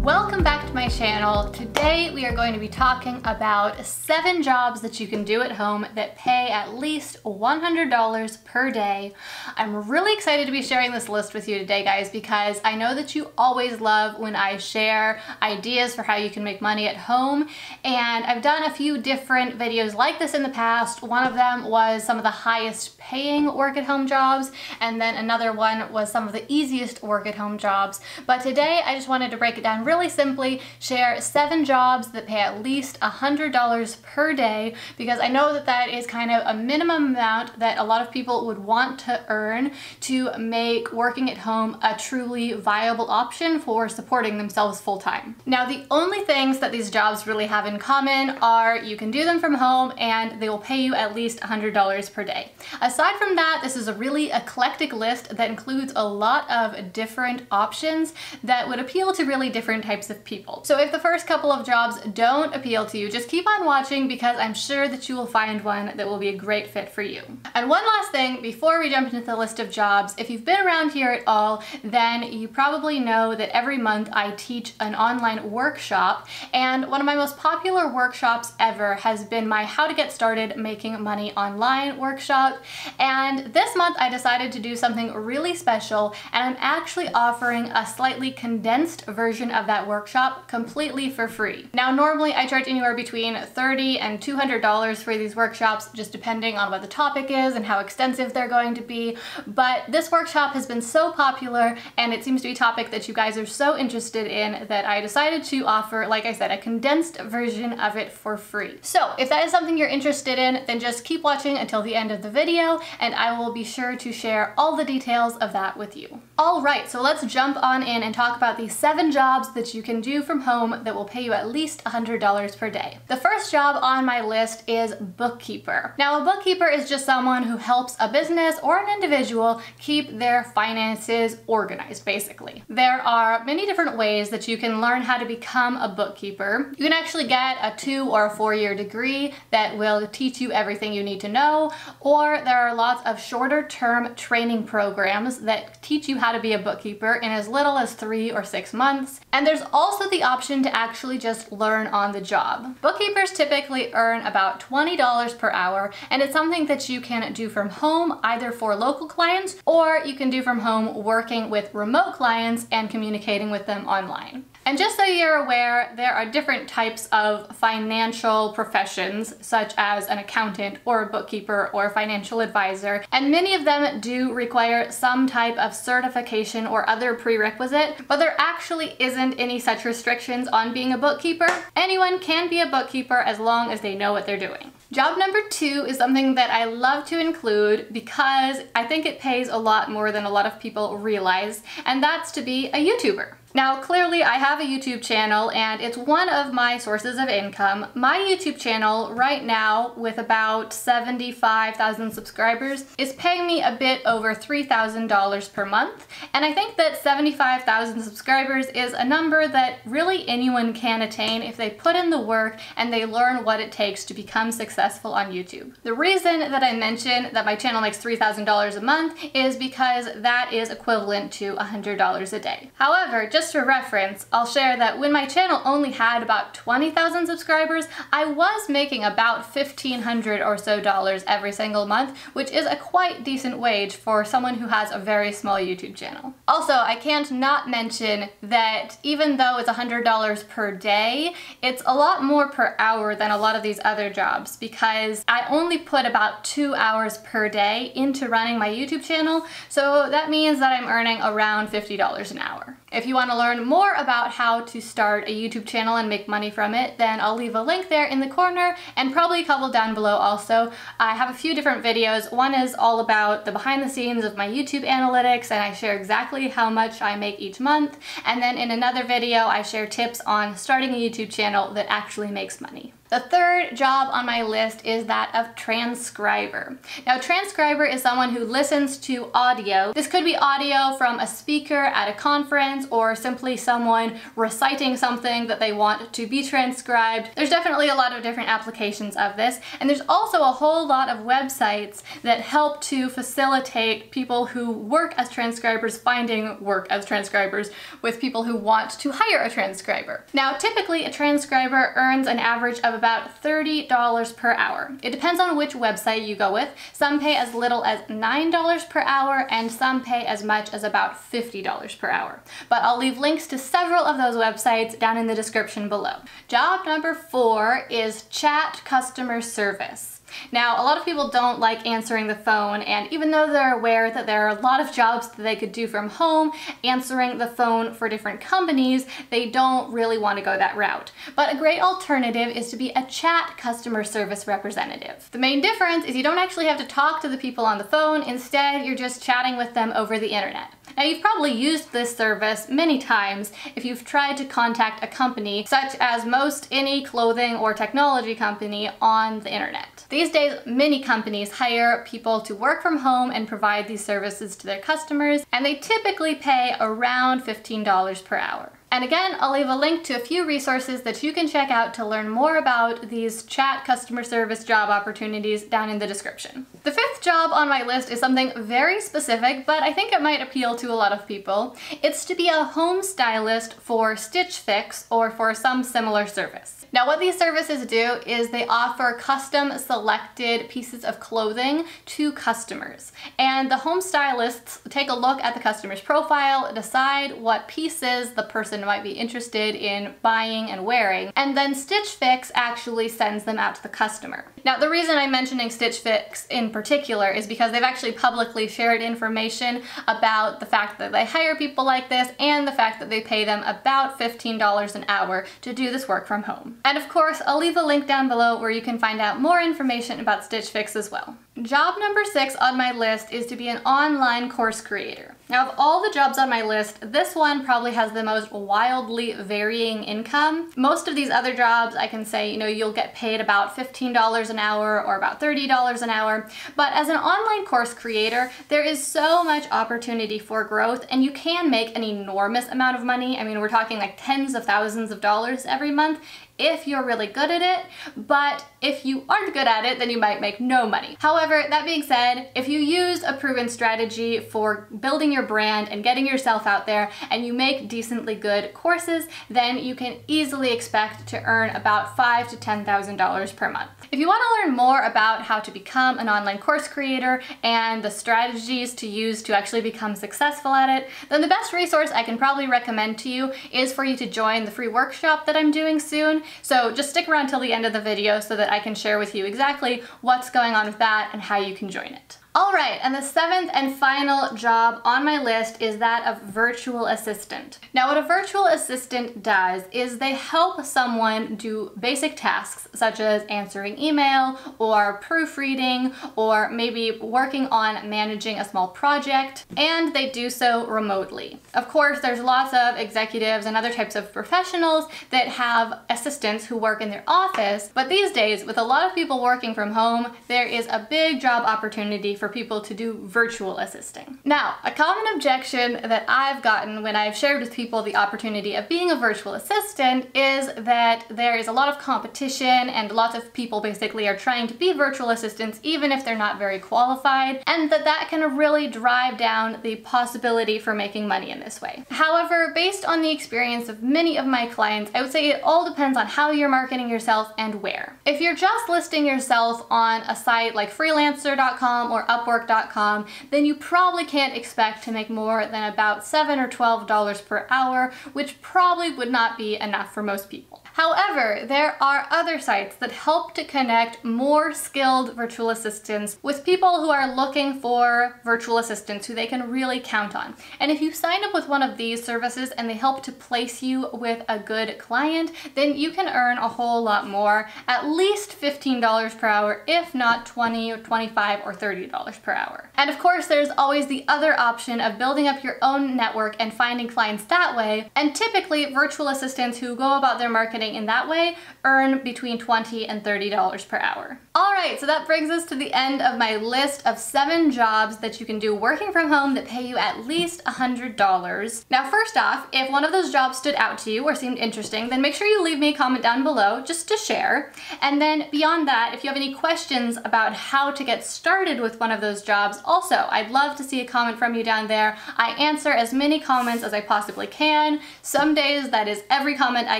Welcome back to my channel. Today we are going to be talking about 7 jobs that you can do at home that pay at least $100 per day. I'm really excited to be sharing this list with you today, guys, because I know that you always love when I share ideas for how you can make money at home, and I've done a few different videos like this in the past. One of them was some of the highest paying work at home jobs, and then another one was some of the easiest work at home jobs. But today I just wanted to break it down really simply, share 7 jobs that pay at least $100 per day, because I know that that is kind of a minimum amount that a lot of people would want to earn to make working at home a truly viable option for supporting themselves full-time. Now, the only things that these jobs really have in common are you can do them from home and they will pay you at least $100 per day. Aside from that, this is a really eclectic list that includes a lot of different options that would appeal to really different types of people. So if the first couple of jobs don't appeal to you, just keep on watching, because I'm sure that you will find one that will be a great fit for you. And one last thing before we jump into the list of jobs, if you've been around here at all, then you probably know that every month I teach an online workshop, and one of my most popular workshops ever has been my How to Get Started Making Money Online workshop. And this month I decided to do something really special, and I'm actually offering a slightly condensed version of that workshop completely for free. Now, normally I charge anywhere between $30 and $200 for these workshops, just depending on what the topic is and how extensive they're going to be. But this workshop has been so popular, and it seems to be a topic that you guys are so interested in, that I decided to offer, like I said, a condensed version of it for free. So if that is something you're interested in, then just keep watching until the end of the video, and I will be sure to share all the details of that with you. All right, so let's jump on in and talk about these 7 jobs that you can do from home that will pay you at least $100 per day. The first job on my list is bookkeeper. Now, a bookkeeper is just someone who helps a business or an individual keep their finances organized, basically. There are many different ways that you can learn how to become a bookkeeper. You can actually get a 2 or a 4-year degree that will teach you everything you need to know, or there are lots of shorter term training programs that teach you how to be a bookkeeper in as little as 3 or 6 months. And there's also the option to actually just learn on the job. Bookkeepers typically earn about $20 per hour, and it's something that you can do from home, either for local clients, or you can do from home working with remote clients and communicating with them online. And just so you're aware, there are different types of financial professions, such as an accountant or a bookkeeper or a financial advisor, and many of them do require some type of certification or other prerequisite, but there actually isn't any such restrictions on being a bookkeeper. Anyone can be a bookkeeper as long as they know what they're doing. Job number 2 is something that I love to include because I think it pays a lot more than a lot of people realize, and that's to be a YouTuber. Now, clearly I have a YouTube channel and it's one of my sources of income. My YouTube channel right now, with about 75,000 subscribers, is paying me a bit over $3,000 per month. And I think that 75,000 subscribers is a number that really anyone can attain if they put in the work and they learn what it takes to become successful on YouTube. The reason that I mention that my channel makes $3,000 a month is because that is equivalent to $100 a day. However, just for reference, I'll share that when my channel only had about 20,000 subscribers, I was making about $1,500 or so every single month, which is a quite decent wage for someone who has a very small YouTube channel. Also, I can't not mention that even though it's $100 per day, it's a lot more per hour than a lot of these other jobs, because I only put about 2 hours per day into running my YouTube channel, so that means that I'm earning around $50 an hour. If you want to learn more about how to start a YouTube channel and make money from it, then I'll leave a link there in the corner, and probably a couple down below also. I have a few different videos. One is all about the behind the scenes of my YouTube analytics, and I share exactly how much I make each month. And then in another video, I share tips on starting a YouTube channel that actually makes money. The third job on my list is that of transcriber. Now, transcriber is someone who listens to audio. This could be audio from a speaker at a conference or simply someone reciting something that they want to be transcribed. There's definitely a lot of different applications of this, and there's also a whole lot of websites that help to facilitate people who work as transcribers finding work as transcribers with people who want to hire a transcriber. Now, typically a transcriber earns an average of about $30 per hour. It depends on which website you go with. Some pay as little as $9 per hour and some pay as much as about $50 per hour. But I'll leave links to several of those websites down in the description below. Job number 4 is chat customer service. Now, a lot of people don't like answering the phone, and even though they're aware that there are a lot of jobs that they could do from home, answering the phone for different companies, they don't really want to go that route. But a great alternative is to be a chat customer service representative. The main difference is you don't actually have to talk to the people on the phone. Instead, you're just chatting with them over the internet. Now, you've probably used this service many times if you've tried to contact a company, such as most any clothing or technology company on the internet. These days, many companies hire people to work from home and provide these services to their customers, and they typically pay around $15 per hour. And again, I'll leave a link to a few resources that you can check out to learn more about these chat customer service job opportunities down in the description. The fifth job on my list is something very specific, but I think it might appeal to a lot of people. It's to be a home stylist for Stitch Fix or for some similar service. Now, what these services do is they offer custom selected pieces of clothing to customers. And the home stylists take a look at the customer's profile, decide what pieces the person might be interested in buying and wearing, and then Stitch Fix actually sends them out to the customer. Now, the reason I'm mentioning Stitch Fix in particular is because they've actually publicly shared information about the fact that they hire people like this and the fact that they pay them about $15 an hour to do this work from home. And of course, I'll leave a link down below where you can find out more information about Stitch Fix as well. Job number 6 on my list is to be an online course creator. Now, of all the jobs on my list, this one probably has the most wildly varying income. Most of these other jobs, I can say, you'll get paid about $15 an hour or about $30 an hour. But as an online course creator, there is so much opportunity for growth, and you can make an enormous amount of money. I mean, we're talking like tens of thousands of dollars every month if you're really good at it, but if you aren't good at it, then you might make no money. However, that being said, if you use a proven strategy for building your brand and getting yourself out there, and you make decently good courses, then you can easily expect to earn about $5,000 to $10,000 per month. If you want to learn more about how to become an online course creator and the strategies to use to actually become successful at it, then the best resource I can probably recommend to you is for you to join the free workshop that I'm doing soon. So just stick around till the end of the video so that I can share with you exactly what's going on with that and how you can join it. All right, and the seventh and final job on my list is that of virtual assistant. Now, what a virtual assistant does is they help someone do basic tasks such as answering email or proofreading or maybe working on managing a small project, and they do so remotely. Of course, there's lots of executives and other types of professionals that have assistants who work in their office, but these days, with a lot of people working from home, there is a big job opportunity for people to do virtual assisting. Now, a common objection that I've gotten when I've shared with people the opportunity of being a virtual assistant is that there is a lot of competition and lots of people basically are trying to be virtual assistants even if they're not very qualified, and that can really drive down the possibility for making money in this way. However, based on the experience of many of my clients, I would say it all depends on how you're marketing yourself and where. If you're just listing yourself on a site like freelancer.com or Upwork.com, then you probably can't expect to make more than about $7 or $12 per hour, which probably would not be enough for most people. However, there are other sites that help to connect more skilled virtual assistants with people who are looking for virtual assistants who they can really count on. And if you sign up with one of these services and they help to place you with a good client, then you can earn a whole lot more, at least $15 per hour, if not $20 or $25 or $30. $30 per hour. And of course, there's always the other option of building up your own network and finding clients that way. And typically, virtual assistants who go about their marketing in that way earn between $20 and $30 per hour. All right, so that brings us to the end of my list of 7 jobs that you can do working from home that pay you at least $100. Now, first off, if one of those jobs stood out to you or seemed interesting, then make sure you leave me a comment down below just to share. And then beyond that, if you have any questions about how to get started with one of those jobs, also, I'd love to see a comment from you down there. I answer as many comments as I possibly can. Some days that is every comment I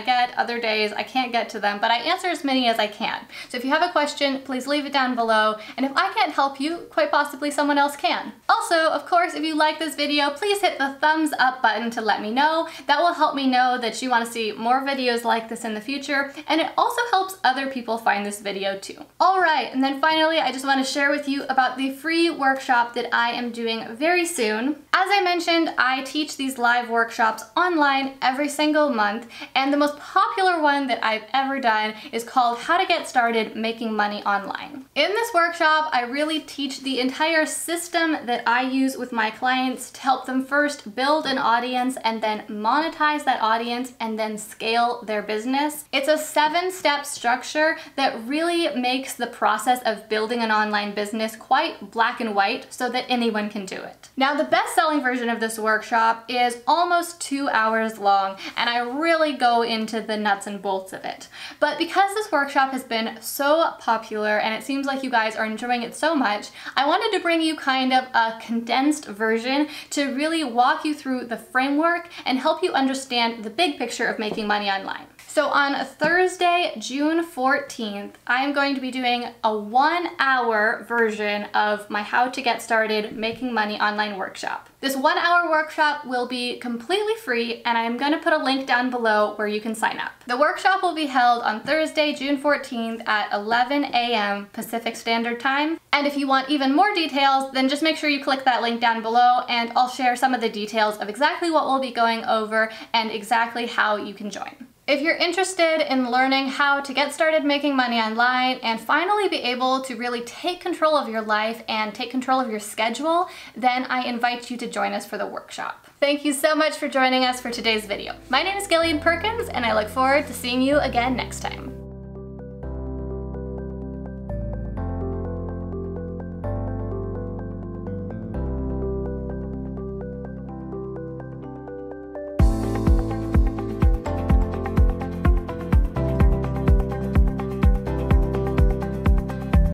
get, other days I can't get to them, but I answer as many as I can. So if you have a question, please leave it down below, and if I can't help you, quite possibly someone else can. Also, of course, if you like this video, please hit the thumbs up button to let me know. That will help me know that you want to see more videos like this in the future, and it also helps other people find this video too. All right, and then finally, I just want to share with you about the free workshop that I am doing very soon. As I mentioned, I teach these live workshops online every single month, and the most popular one that I've ever done is called How to Get Started Making Money Online. In this workshop, I really teach the entire system that I use with my clients to help them first build an audience and then monetize that audience and then scale their business. It's a 7-step structure that really makes the process of building an online business quite black and white so that anyone can do it. Now, the best-selling version of this workshop is almost 2 hours long, and I really go into the nuts and bolts of it. But because this workshop has been so popular and it seems like you guys are enjoying it so much, I wanted to bring you kind of a condensed version to really walk you through the framework and help you understand the big picture of making money online. So on Thursday, June 14th, I'm going to be doing a 1-hour version of my How to Get Started Making Money Online workshop. This 1-hour workshop will be completely free, and I'm going to put a link down below where you can sign up. The workshop will be held on Thursday, June 14th at 11 a.m. Pacific Standard Time. And if you want even more details, then just make sure you click that link down below, and I'll share some of the details of exactly what we'll be going over and exactly how you can join. If you're interested in learning how to get started making money online and finally be able to really take control of your life and take control of your schedule, then I invite you to join us for the workshop. Thank you so much for joining us for today's video. My name is Gillian Perkins, and I look forward to seeing you again next time.